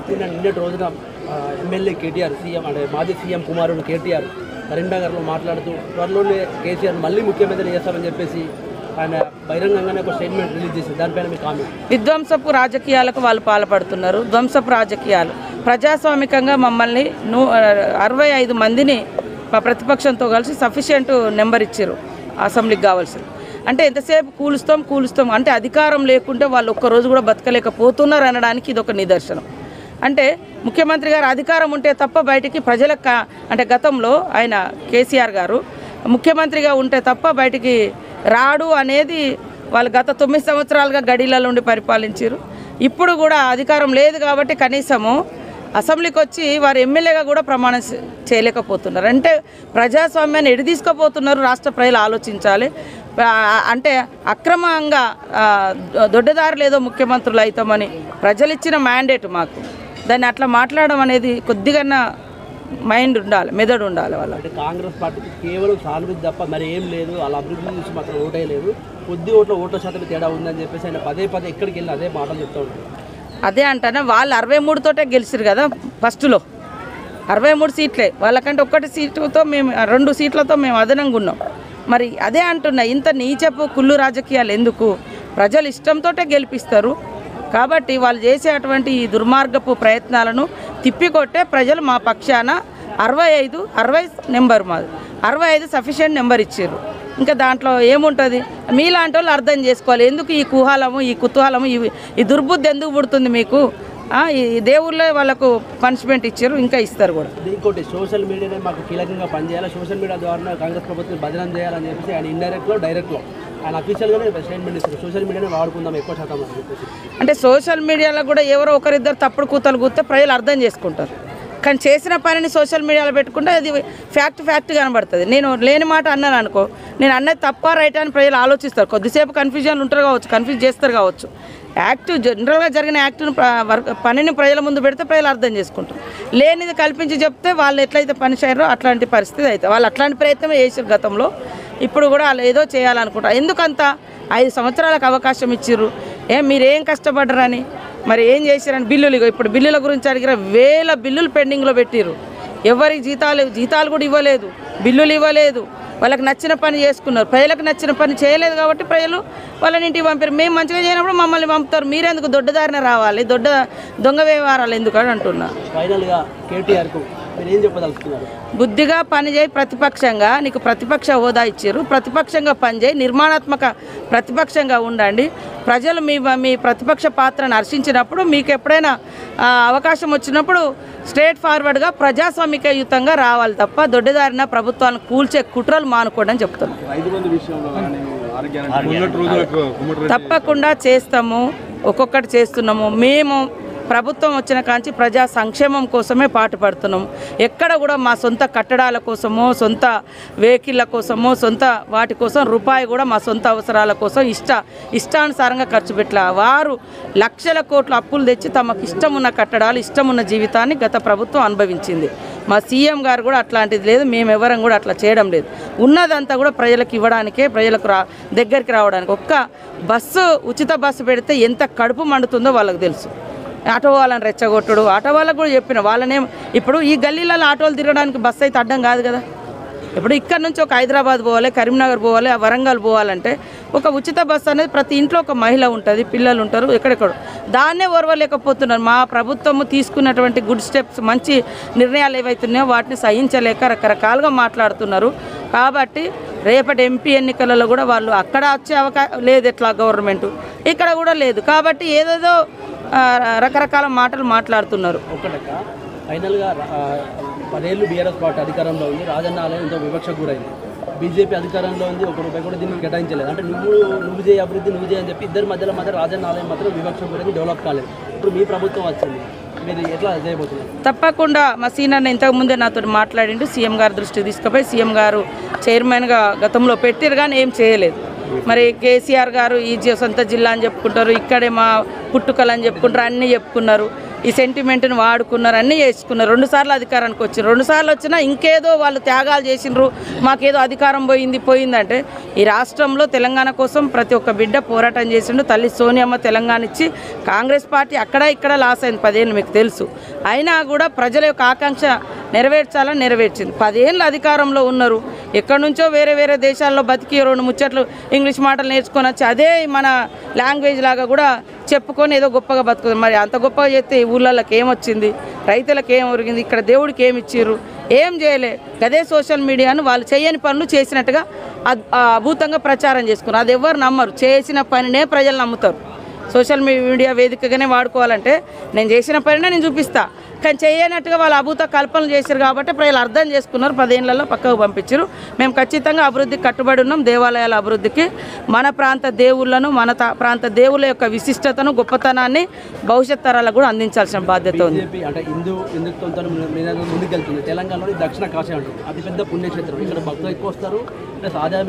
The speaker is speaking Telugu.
నిన్నటి రోజున ఎమ్మెల్యే కేటీఆర్ సీఎం అంటే మాజీ సీఎం కుమారుడు కేటీఆర్ కరీంనగర్లో మాట్లాడుతూ త్వరలోనే కేసీఆర్ మళ్ళీ ముఖ్యమంత్రి చేస్తామని చెప్పేసి ఆయన బహిరంగంగానే ఒక స్టేట్మెంట్ రిలీజ్ చేసి దానిపైన మీ కామెంట్. విధ్వంసపు రాజకీయాలకు వాళ్ళు పాల్పడుతున్నారు. ధ్వంసపు రాజకీయాలు. ప్రజాస్వామికంగా మమ్మల్ని 65 మందిని ప్రతిపక్షంతో కలిసి సఫిషియెంట్ నెంబర్ ఇచ్చారు అసెంబ్లీకి కావాల్సింది. అంటే ఎంతసేపు కూలుస్తాం అంటే అధికారం లేకుంటే వాళ్ళు ఒక్కరోజు కూడా బతకలేకపోతున్నారు అనడానికి ఇది ఒక నిదర్శనం. అంటే ముఖ్యమంత్రి గారు అధికారం ఉంటే తప్ప బయటికి ప్రజలకు అంటే గతంలో ఆయన కేసీఆర్ గారు ముఖ్యమంత్రిగా ఉంటే తప్ప బయటికి రాడు అనేది వాళ్ళు గత 9 సంవత్సరాలుగా గడిలలో ఉండి పరిపాలించారు. ఇప్పుడు కూడా అధికారం లేదు కాబట్టి కనీసము అసెంబ్లీకి వచ్చి వారు ఎమ్మెల్యేగా కూడా ప్రమాణం చేయలేకపోతున్నారు. అంటే ప్రజాస్వామ్యాన్ని ఎడి తీసుకుపోతున్నారు. రాష్ట్ర ప్రజలు ఆలోచించాలి. అంటే అక్రమంగా దొడ్డదారులు ఏదో ముఖ్యమంత్రులు అవుతామని ప్రజలు ఇచ్చిన మ్యాండేట్ మాకు. దాన్ని అట్లా మాట్లాడడం అనేది కొద్దిగా మైండ్ ఉండాలి, మెదడు ఉండాలి. వాళ్ళ అంటే కాంగ్రెస్ పార్టీకి కేవలం సానుభూతి తప్ప మరి ఏం లేదు, అలా అభివృద్ధి చూసి మాత్రం ఓటే లేదు, కొద్ది ఓట్ల శాతం తేడా ఉందని చెప్పేసి ఆయన పదే ఎక్కడికి వెళ్ళి అదే మాటలు చెప్తూ ఉంటారు. అదే అంటానే వాళ్ళు 63 తోటే గెలిచారు కదా ఫస్ట్లో. 63 సీట్లే వాళ్ళకంటే 1 సీటుతో మేము 2 సీట్లతో మేము అదనంగా ఉన్నాం. మరి అదే అంటున్నా, ఇంత నీచపు కుళ్ళు రాజకీయాలు ఎందుకు? ప్రజలు ఇష్టంతో గెలిపిస్తారు కాబట్టి వాళ్ళు చేసేటువంటి ఈ దుర్మార్గపు ప్రయత్నాలను తిప్పికొట్టే ప్రజలు మా పక్షాన 60 నెంబర్ మాది 65 సఫిషియెంట్ నెంబర్ ఇచ్చారు. ఇంకా దాంట్లో ఏముంటుంది? మీలాంటి వాళ్ళు అర్థం చేసుకోవాలి. ఎందుకు ఈ కుహాలము, ఈ కుతూహలము, ఈ దుర్బుద్ధి ఎందుకు పుడుతుంది మీకు? ఈ దేవుళ్ళే వాళ్ళకు పనిష్మెంట్ ఇచ్చారు, ఇంకా ఇస్తారు కూడా. ఇంకోటి సోషల్ మీడియానే మాకు కీలకంగా పనిచేయాలి, సోషల్ మీడియా ద్వారా కాంగ్రెస్ ప్రభుత్వం బదనం చేయాలని చెప్పేసి ఆయన ఇండైరెక్ట్లో డైరెక్ట్లో ఆయన అఫీషియల్గానే స్టేట్మెంట్ ఇస్తారు. సోషల్ మీడియానే వాడుకుందాం ఎక్కువ శాతం అని చెప్పేసి. అంటే సోషల్ మీడియాలో కూడా ఎవరో ఒకరిద్దరు తప్పుడు కూతలు కూస్తే ప్రజలు అర్థం చేసుకుంటారు. కానీ చేసిన పనిని సోషల్ మీడియాలో పెట్టుకుంటే అది ఫ్యాక్ట్ కనబడుతుంది. నేను లేని మాట అన్నాను అనుకో, నేను అన్నది తప్ప రైట్ అని ప్రజలు ఆలోచిస్తారు. కొద్దిసేపు కన్ఫ్యూజన్ ఉంటారు కావచ్చు, కన్ఫ్యూజ్ చేస్తారు కావచ్చు. యాక్ట్ జనరల్గా జరిగిన యాక్ట్ను పనిని ప్రజల ముందు పెడితే ప్రజలు అర్థం చేసుకుంటారు. లేనిది కల్పించి చెప్తే వాళ్ళు ఎట్లయితే పని చేయరో అట్లాంటి పరిస్థితి అయితే వాళ్ళు అట్లాంటి ప్రయత్నమే చేశారు గతంలో. ఇప్పుడు కూడా వాళ్ళు ఏదో చేయాలనుకుంటారు. ఎందుకంత 5 సంవత్సరాలకు అవకాశం ఇచ్చిర్రు. మీరేం కష్టపడ్డరని, మరి ఏం చేశారని బిల్లులు, ఇప్పుడు బిల్లుల గురించి అడిగిన 1000 బిల్లులు పెండింగ్లో పెట్టిర్రు. ఎవరికి జీతాలు కూడా ఇవ్వలేదు, బిల్లులు ఇవ్వలేదు. వాళ్ళకి నచ్చిన పని చేసుకున్నారు. ప్రజలకు నచ్చిన పని చేయలేదు కాబట్టి ప్రజలు వాళ్ళని ఇంటికి పంపారు. మేము మంచిగా చేయనప్పుడు మమ్మల్ని పంపుతారు. మీరెందుకు దొడ్డదారిన రావాలి, దొంగ వ్యవహారాలు ఎందుకు అని అంటున్నా. ఫైనల్గా కేటీఆర్కు మీరు ఏం చెప్పదలుచుకున్నారు? బుద్ధిగా పనిచేయి. ప్రతిపక్షంగా నీకు ప్రతిపక్ష హోదా ఇచ్చారు, ప్రతిపక్షంగా పనిచేయి, నిర్మాణాత్మక ప్రతిపక్షంగా ఉండండి. ప్రజలు మీ ప్రతిపక్ష పాత్రను హర్షించినప్పుడు మీకు ఎప్పుడైనా అవకాశం వచ్చినప్పుడు స్ట్రేట్ ఫార్వర్డ్గా ప్రజాస్వామికయుతంగా రావాలి తప్ప దొడ్డిదారిన ప్రభుత్వాలను కూల్చే కుట్రలు మానుకోండి అని చెప్తున్నాం. తప్పకుండా చేస్తాము, ఒక్కొక్కటి చేస్తున్నాము. మేము ప్రభుత్వం వచ్చిన కాంచి ప్రజా సంక్షేమం కోసమే పాటుపడుతున్నాం. ఎక్కడ కూడా మా సొంత కట్టడాల కోసమో, సొంత వెహికల్ల కోసమో, సొంత వాటి కోసం రూపాయి కూడా మా సొంత అవసరాల కోసం ఇష్టానుసారంగా ఖర్చు పెట్టలే. వారు లక్షల కోట్ల అప్పులు తెచ్చి తమకు ఇష్టమున్న కట్టడాలు, ఇష్టమున్న జీవితాన్ని గత ప్రభుత్వం అనుభవించింది. మా సీఎం గారు కూడా అట్లాంటిది లేదు, మేమెవరం కూడా అట్లా చేయడం లేదు. ఉన్నదంతా కూడా ప్రజలకు ఇవ్వడానికే, ప్రజలకు దగ్గరికి రావడానికి. ఒక్క బస్సు, ఉచిత బస్సు పెడితే ఎంత కడుపు మండుతుందో వాళ్ళకు తెలుసు. ఆటో వాళ్ళని రెచ్చగొట్టుడు, ఆటో వాళ్ళకు కూడా చెప్పిన వాళ్ళనే. ఇప్పుడు ఈ గల్లీలలో ఆటోలు తిరగడానికి బస్సు అయితే అడ్డం కాదు కదా. ఇప్పుడు ఇక్కడ నుంచి ఒక హైదరాబాద్ పోవాలి, కరీంనగర్ పోవాలి, వరంగల్ పోవాలంటే ఒక ఉచిత బస్సు అనేది ప్రతి ఇంట్లో ఒక మహిళ ఉంటుంది, పిల్లలు ఉంటారు, ఎక్కడెక్కడ. దాన్నే ఓర్వలేకపోతున్నారు. మా ప్రభుత్వము తీసుకున్నటువంటి గుడ్ స్టెప్స్, మంచి నిర్ణయాలు ఏవైతున్నాయో వాటిని సహించలేక రకరకాలుగా మాట్లాడుతున్నారు. కాబట్టి రేపటి ఎంపీ ఎన్నికలలో కూడా వాళ్ళు అక్కడ వచ్చే అవకాశం లేదు, ఎట్లా గవర్నమెంట్ ఇక్కడ కూడా లేదు. కాబట్టి ఏదేదో రకరకాల మాటలు మాట్లాడుతున్నారు. ఒకటక ఫైనల్గా 10 ఏళ్ళు బీఆర్ఎస్ పార్టీ అధికారంలో ఉంది, రాజన్న ఆలయం ఎంతో వివక్షకు గురైంది. బీజేపీ అధికారంలో ఉంది, ₹1 కూడా దీనికి కేటాయించలేదు. అంటే నువ్వు చేయ అభివృద్ధి, నువ్వు చేయని చెప్పి ఇద్దరి మధ్యలో రాజన్న ఆలయం మాత్రం వివక్షకు గురైంది, డెవలప్ కాలేదు. ఇప్పుడు మీ ప్రభుత్వం వచ్చింది, మీరు ఎట్లా చేయబోతున్నారు? తప్పకుండా మా సీనియర్ని ఇంతకుముందే నాతో మాట్లాడిండు. సీఎం గారి దృష్టికి తీసుకుపోయి సీఎం గారు చైర్మన్గా గతంలో పెట్టారు కానీ ఏం చేయలేదు. మరి కేసీఆర్ గారు ఈ సొంత జిల్లా అని చెప్పుకుంటారు, ఇక్కడే మా పుట్టుకలు అని చెప్పుకుంటారు, అన్నీ చెప్పుకున్నారు. ఈ సెంటిమెంట్ని వాడుకున్నారు, అన్నీ చేసుకున్నారు. 2 సార్లు అధికారానికి వచ్చారు. 2 సార్లు వచ్చినా ఇంకేదో వాళ్ళు త్యాగాలు చేసినారు, మాకేదో అధికారం పోయిందంటే ఈ రాష్ట్రంలో తెలంగాణ కోసం ప్రతి ఒక్క బిడ్డ పోరాటం చేసిండు. తల్లి సోనియమ్మ తెలంగాణ ఇచ్చి కాంగ్రెస్ పార్టీ అక్కడ ఇక్కడ లాస్ అయింది 10 ఏళ్ళు, మీకు తెలుసు. అయినా కూడా ప్రజల యొక్క ఆకాంక్ష నెరవేర్చాలని నెరవేర్చింది. 10 ఏళ్ళు అధికారంలో ఉన్నారు. ఎక్కడి నుంచో వేరే వేరే దేశాల్లో బతికి 2 ముచ్చట్లు ఇంగ్లీష్ మాటలు నేర్చుకొని వచ్చి అదే మన లాంగ్వేజ్ లాగా కూడా చెప్పుకొని ఏదో గొప్పగా బతుకుతుంది. మరి అంత గొప్పగా చేస్తే ఈ ఊళ్ళకి ఏమొచ్చింది, రైతులకు ఏం ఒరిగింది, ఇక్కడ దేవుడికి ఏమి ఇచ్చిర్రు, ఏం చేయలే. అదే సోషల్ మీడియాను వాళ్ళు చేయని పనులు చేసినట్టుగా అద్భుతంగా ప్రచారం చేసుకున్నారు. అది ఎవరు నమ్మరు. చేసిన పనినే ప్రజలు నమ్ముతారు. సోషల్ మీడియా వేదికగానే వాడుకోవాలంటే నేను చేసిన పనినే నేను చూపిస్తా, కానీ చేయనట్టుగా వాళ్ళు అభూత కల్పనలు చేశారు కాబట్టి ప్రజలు అర్థం చేసుకున్నారు. 10 ఏళ్లలో పక్కకు పంపించారు. మేము ఖచ్చితంగా అభివృద్ధికి కట్టుబడి ఉన్నాం. దేవాలయాల అభివృద్ధికి, మన ప్రాంత దేవుళ్ళను, మన ప్రాంత దేవుళ్ళ యొక్క విశిష్టతను, గొప్పతనాన్ని భవిష్యత్ తరాలకు కూడా అందించాల్సిన బాధ్యత ఉంది. బీజేపీ అంటే హిందుత్వంతో ముందుకెళ్తుంది. తెలంగాణలో దక్షిణ కాశీ అంటారు, అతిపెద్ద పుణ్యక్షేత్రం. ఇక్కడ భక్తులు ఎక్కువ వస్తారు, ప్లస్ ఆదాయం